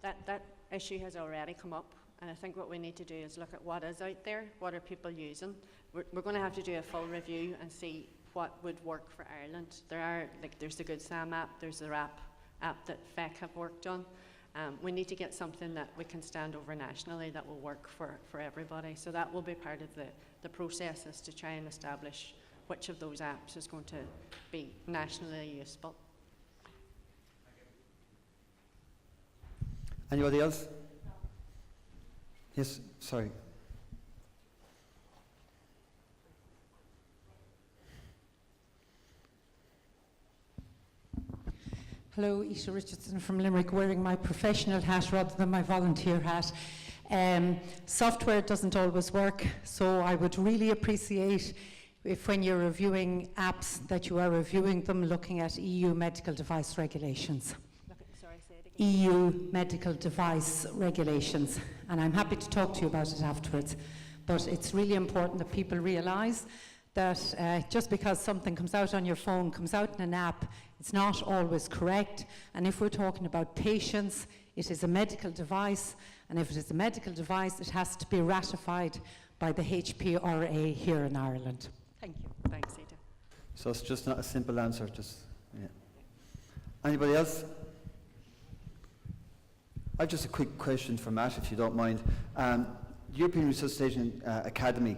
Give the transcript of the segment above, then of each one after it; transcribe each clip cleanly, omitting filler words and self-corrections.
That issue has already come up, and I think what we need to do is look at what is out there, what are people using. We're going to have to do a full review and see what would work for Ireland. There's the Good Sam app, there's the app that PHECC have worked on. We need to get something that we can stand over nationally that will work for everybody. So that will be part of the process, is to try and establish which of those apps is going to be nationally useful. Anybody else? Yes, sorry. Hello, Isha Richardson from Limerick, wearing my professional hat rather than my volunteer hat. Software doesn't always work, so I would really appreciate if when you're reviewing apps that you are reviewing them looking at EU medical device regulations. EU medical device regulations, and I'm happy to talk to you about it afterwards. But it's really important that people realise that just because something comes out on your phone, comes out in an app, it's not always correct. And if we're talking about patients, it is a medical device, and if it is a medical device, it has to be ratified by the HPRA here in Ireland. Thank you. Thanks, Ida. So it's just not a simple answer, just, yeah. Anybody else? I've just a quick question for Matt, if you don't mind. European Resuscitation Academy,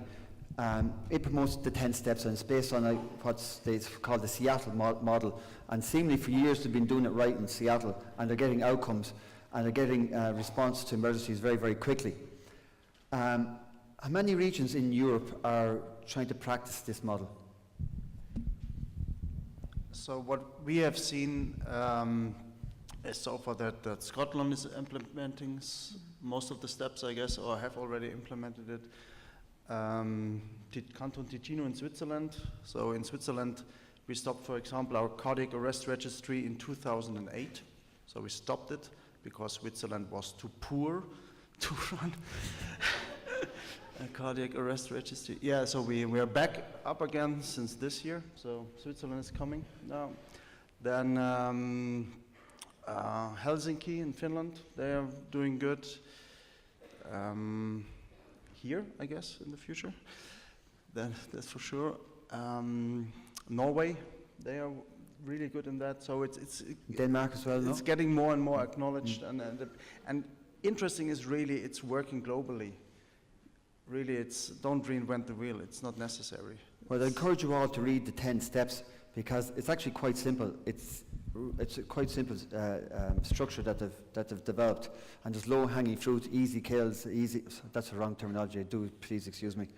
it promotes the 10 steps, and it's based on what's called the Seattle model. And seemingly for years they've been doing it right in Seattle, and they're getting outcomes, and they're getting response to emergencies very, very quickly. How many regions in Europe are trying to practice this model? So what we have seen is so far that Scotland is implementing most of the steps, I guess, or have already implemented it. Canton Ticino in Switzerland. So in Switzerland, we stopped, for example, our cardiac arrest registry in 2008. So we stopped it because Switzerland was too poor to run a cardiac arrest registry. Yeah, so we are back up again since this year. So Switzerland is coming now. Then Helsinki in Finland, they are doing good. Here, I guess, in the future, that's for sure. Norway, they are really good in that. So it's Denmark as well. It's getting more and more acknowledged, and interesting is really it's working globally. Really, it's don't reinvent the wheel. It's not necessary. Well, I encourage you all to read the 10 steps, because it's actually quite simple. It's a quite simple structure that they've developed, and there's low-hanging fruit, easy kills, easy. That's the wrong terminology. Please excuse me.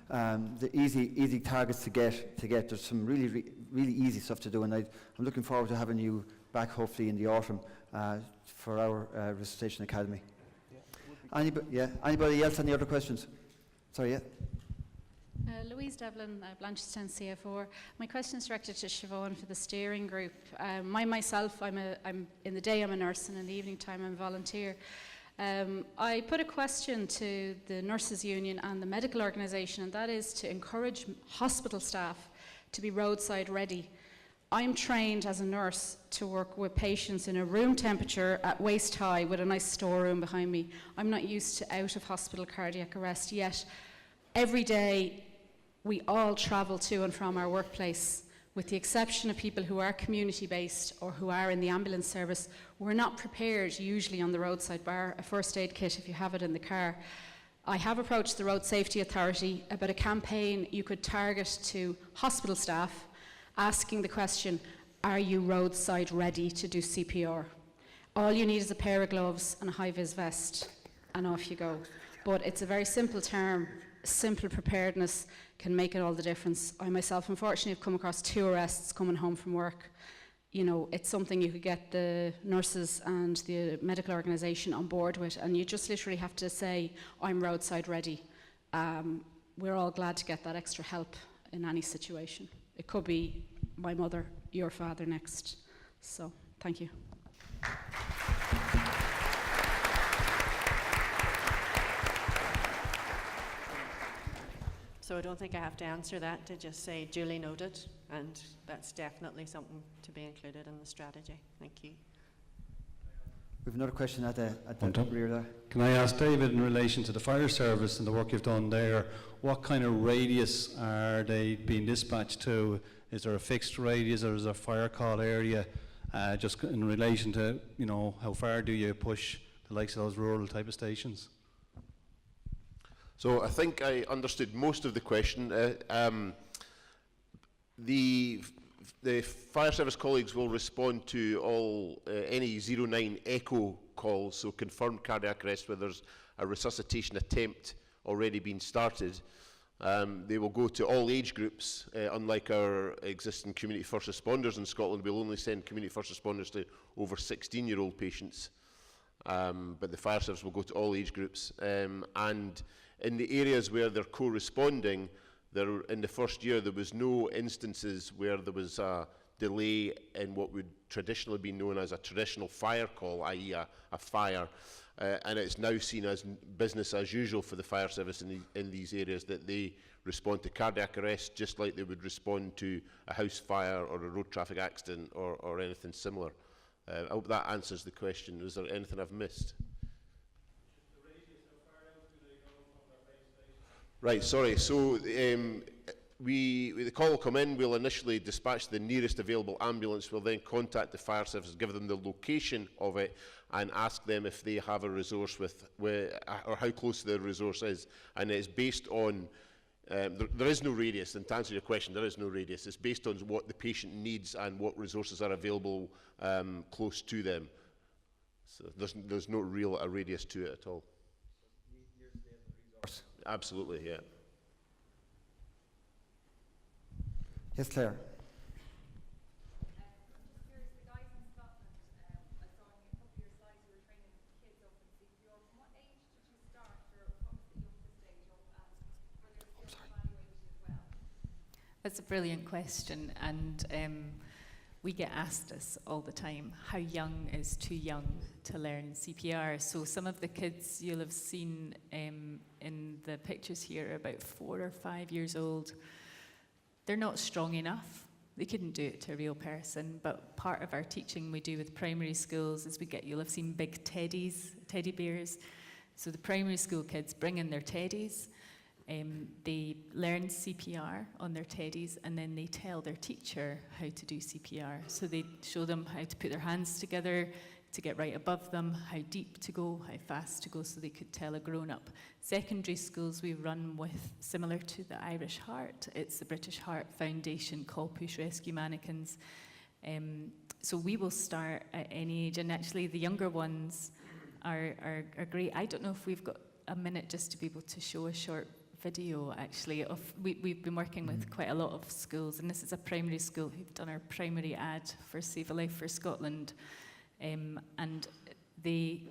The easy targets to get. There's some really easy stuff to do, and I'm looking forward to having you back hopefully in the autumn for our Resuscitation Academy. Yeah. Anybody else? Any other questions? Sorry. Yeah. Louise Devlin, Blanchardstown CF4. My question is directed to Siobhan for the steering group. Myself, I'm in the day I'm a nurse, and in the evening time I'm a volunteer. I put a question to the Nurses Union and the medical organisation, and that is to encourage hospital staff to be roadside ready. I'm trained as a nurse to work with patients in a room temperature at waist high with a nice storeroom behind me. I'm not used to out of hospital cardiac arrest yet. Every day we all travel to and from our workplace, with the exception of people who are community-based or who are in the ambulance service. We're not prepared usually on the roadside bar, a first aid kit if you have it in the car. I have approached the Road Safety Authority about a campaign you could target to hospital staff, asking the question, are you roadside ready to do CPR? All you need is a pair of gloves and a high-vis vest, and off you go. But it's a very simple term. Simple preparedness can make it all the difference. I myself, unfortunately, have come across 2 arrests coming home from work. You know, it's something you could get the nurses and the medical organisation on board with, and you just literally have to say, I'm roadside ready. We're all glad to get that extra help in any situation. It could be my mother, your father next. So, thank you. So I don't think I have to answer that, to just say duly noted, and that's definitely something to be included in the strategy. Thank you. We've another question at the Wonderful. rear there. Can I ask David, in relation to the fire service and the work you've done there, what kind of radius are they being dispatched to? Is there a fixed radius, or is there a fire call area? Just in relation to, you know, how far do you push the likes of those rural type of stations? So I think I understood most of the question. The fire service colleagues will respond to all any 09 echo calls, so confirmed cardiac arrest where there's a resuscitation attempt already been started. They will go to all age groups, unlike our existing community first responders in Scotland. We'll only send community first responders to over 16-year-old patients, but the fire service will go to all age groups. And in the areas where they're co-responding, in the first year there was no instances where there was a delay in what would traditionally be known as a traditional fire call, i.e. a fire. And it's now seen as business as usual for the fire service in these areas, that they respond to cardiac arrest just like they would respond to a house fire or a road traffic accident or anything similar. I hope that answers the question. Is there anything I've missed? Right, sorry. So the call will come in. We'll initially dispatch the nearest available ambulance. We'll then contact the fire service, give them the location of it, and ask them if they have a resource or how close the resource is. And it's based on, there is no radius. And to answer your question, there is no radius. It's based on what the patient needs and what resources are available close to them. So there's no real radius to it at all. Absolutely, yeah. Yes, Claire. That's a brilliant question, and we get asked this all the time. How young is too young to learn CPR? So some of the kids you'll have seen in the pictures here are about 4 or 5 years old. They're not strong enough. They couldn't do it to a real person, but part of our teaching we do with primary schools is you'll have seen big teddy bears. So the primary school kids bring in their teddies. They learn CPR on their teddies, and then they tell their teacher how to do CPR. So they show them how to put their hands together to get right above them, how deep to go, how fast to go, so they could tell a grown-up. Secondary schools we run with, similar to the Irish Heart, it's the British Heart Foundation call push rescue mannequins. So we will start at any age, and actually the younger ones are great. I don't know if we've got a minute just to be able to show a short video actually of we've been working with quite a lot of schools, and this is a primary school who've done our primary ad for Save a Life for Scotland, and they,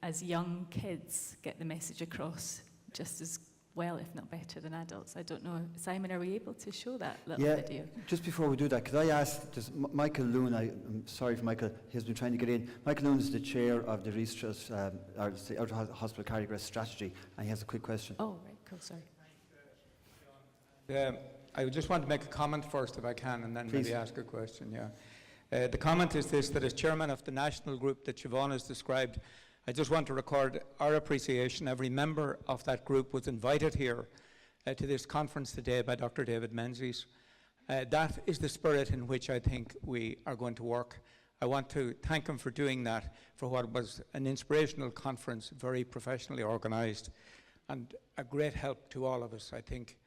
as young kids, get the message across just as well, if not better, than adults. I don't know, Simon, are we able to show that little video? Just before we do that, could I ask just Michael Loon? I'm sorry for Michael, he's been trying to get in. Michael Loon is the chair of the Out of Hospital Cardiac Arrest Strategy, and he has a quick question. Oh, right, cool, sorry. I just want to make a comment first, if I can, and then Please. maybe ask a question. The comment is this, that as chairman of the national group that Siobhan has described, I just want to record our appreciation. Every member of that group was invited here to this conference today by Dr. David Menzies. That is the spirit in which I think we are going to work. I want to thank him for doing that, for what was an inspirational conference, very professionally organised, and a great help to all of us, I think.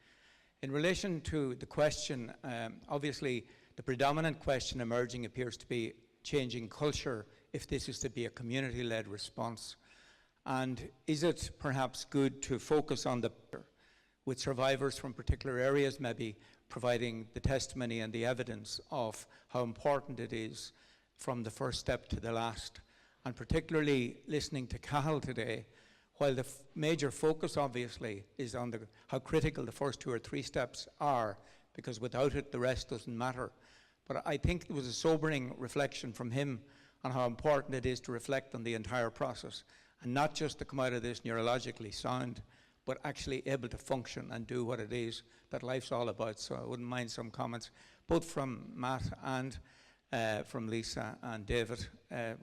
In relation to the question, obviously the predominant question emerging appears to be changing culture, if this is to be a community-led response. And is it perhaps good to focus on with survivors from particular areas, maybe providing the testimony and the evidence of how important it is from the first step to the last. And particularly listening to Cathal today, while the major focus obviously is on how critical the first 2 or 3 steps are, because without it the rest doesn't matter. But I think it was a sobering reflection from him on how important it is to reflect on the entire process, and not just to come out of this neurologically sound, but actually able to function and do what it is that life's all about. So I wouldn't mind some comments, both from Matt and from Lisa and David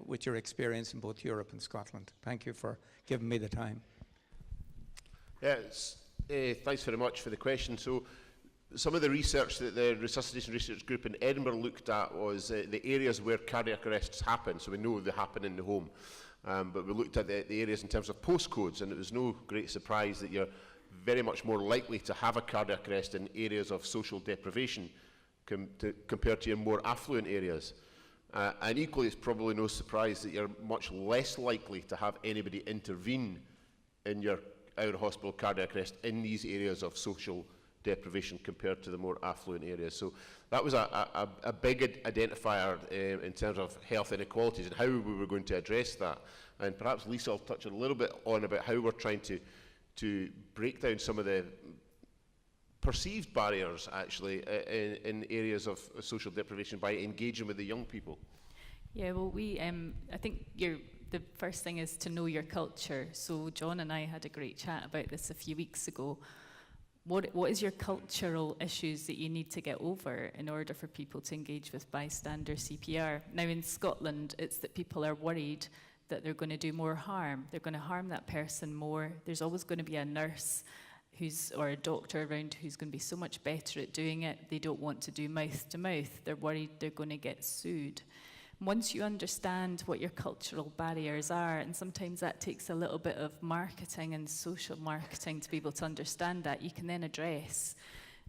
with your experience in both Europe and Scotland. Thank you for giving me the time. Yes, thanks very much for the question. So, some of the research that the Resuscitation Research Group in Edinburgh looked at was the areas where cardiac arrests happen. So we know they happen in the home. But we looked at the areas in terms of postcodes, and it was no great surprise that you're very much more likely to have a cardiac arrest in areas of social deprivation compared to your more affluent areas. And equally, it's probably no surprise that you're much less likely to have anybody intervene in your out-of-hospital cardiac arrest in these areas of social deprivation compared to the more affluent areas. So that was a big identifier in terms of health inequalities and how we were going to address that. And perhaps Lisa will touch a little bit on about how we're trying to break down some of the perceived barriers actually in areas of social deprivation by engaging with the young people. Yeah, well, I think the first thing is to know your culture. So John and I had a great chat about this a few weeks ago. What is your cultural issues that you need to get over in order for people to engage with bystander CPR? Now in Scotland, it's that people are worried that they're going to do more harm. They're going to harm that person more. There's always going to be a nurse or a doctor around who's going to be so much better at doing it. They don't want to do mouth to mouth. They're worried they're going to get sued. Once you understand what your cultural barriers are, and sometimes that takes a little bit of marketing and social marketing to be able to understand that, you can then address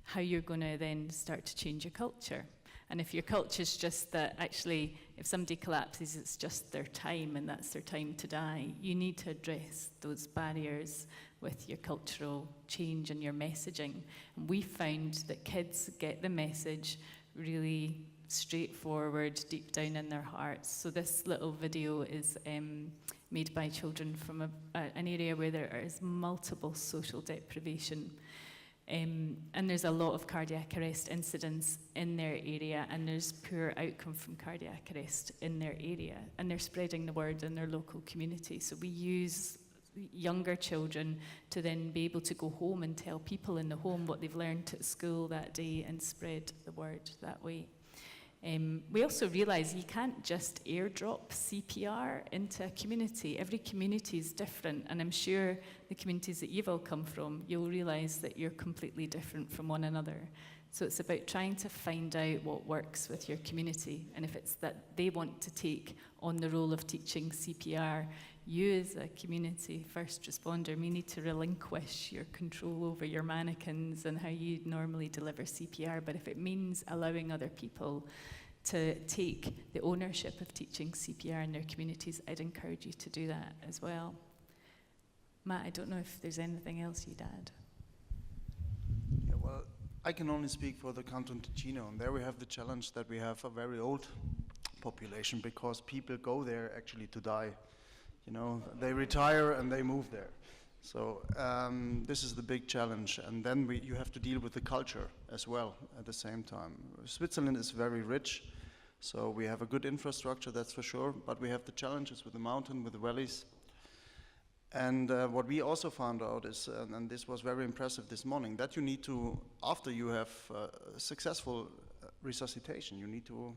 how you're going to then start to change your culture. And if your culture is just that actually if somebody collapses, it's just their time and that's their time to die, you need to address those barriers with your cultural change and your messaging. And we found that kids get the message really straightforward, deep down in their hearts. So this little video is made by children from an area where there is multiple social deprivation. And there's a lot of cardiac arrest incidents in their area, and there's poor outcome from cardiac arrest in their area, and they're spreading the word in their local community. So we use younger children to then be able to go home and tell people in the home what they've learned at school that day and spread the word that way. We also realise you can't just airdrop CPR into a community. Every community is different, and I'm sure the communities that you've all come from, you'll realise that you're completely different from one another. So it's about trying to find out what works with your community, and if it's that they want to take on the role of teaching CPR, you as a community first responder may need to relinquish your control over your mannequins and how you normally deliver CPR. But if it means allowing other people to take the ownership of teaching CPR in their communities, I'd encourage you to do that as well. Matt, I don't know if there's anything else you'd add. Yeah, well, I can only speak for the Canton Ticino, and there we have the challenge that we have a very old population because people go there actually to die. You know, they retire and they move there. So this is the big challenge. And then you have to deal with the culture as well at the same time. Switzerland is very rich, so we have a good infrastructure, that's for sure, but we have the challenges with the mountain, with the valleys. And what we also found out is, and this was very impressive this morning, that you need to, after you have successful resuscitation, you need to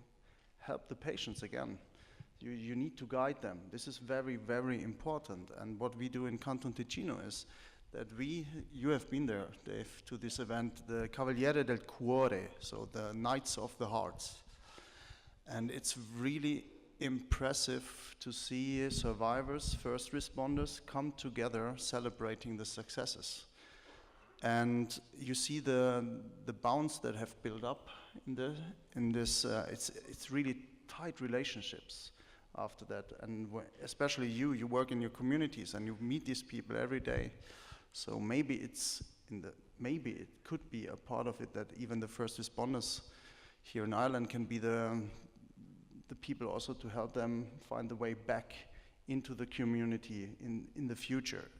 help the patients again. You need to guide them. This is very, very important. And what we do in Canton Ticino is that you have been there, Dave, to this event, the Cavaliere del Cuore, so the Knights of the Hearts. And it's really impressive to see survivors, first responders, come together celebrating the successes. And you see the bonds that have built up in this, it's really tight relationships after that, and especially you work in your communities and you meet these people every day. So maybe it could be a part of it that even the first responders here in Ireland can be the people also to help them find the way back into the community in the future.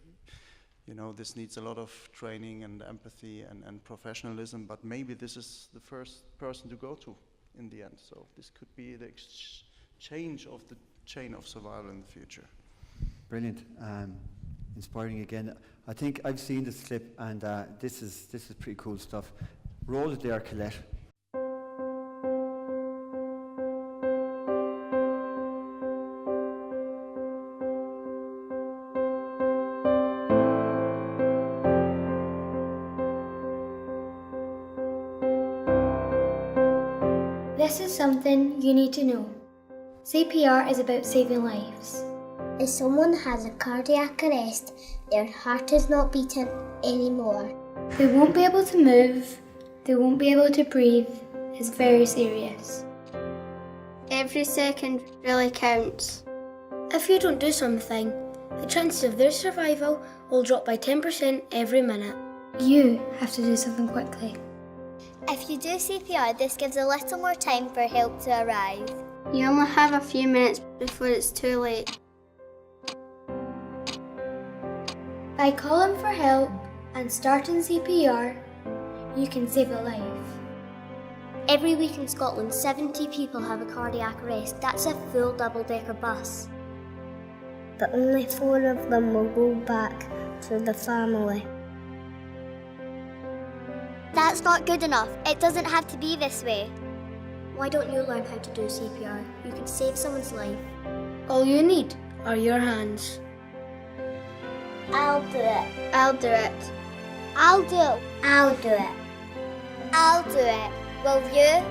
You know, this needs a lot of training and empathy and professionalism, but maybe this is the first person to go to in the end. So this could be the change of the chain of survival in the future. Brilliant, inspiring again. I think I've seen this clip, and this is pretty cool stuff. Roll it there, Colette. This is something you need to know. CPR is about saving lives. If someone has a cardiac arrest, their heart is not beating anymore. They won't be able to move, they won't be able to breathe. It's very serious. Every second really counts. If you don't do something, the chances of their survival will drop by 10% every minute. You have to do something quickly. If you do CPR, this gives a little more time for help to arrive. You only have a few minutes before it's too late. By calling for help and starting CPR, you can save a life. Every week in Scotland, 70 people have a cardiac arrest. That's a full double-decker bus. But only 4 of them will go back to the family. That's not good enough. It doesn't have to be this way. Why don't you learn how to do CPR? You can save someone's life. All you need are your hands. I'll do it. I'll do it. I'll do it. I'll do it. I'll do it. Will you?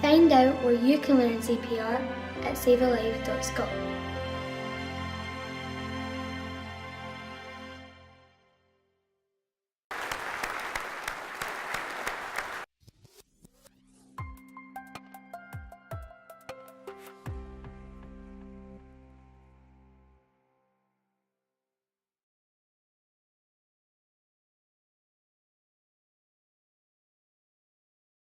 Find out where you can learn CPR at savealive.scotland.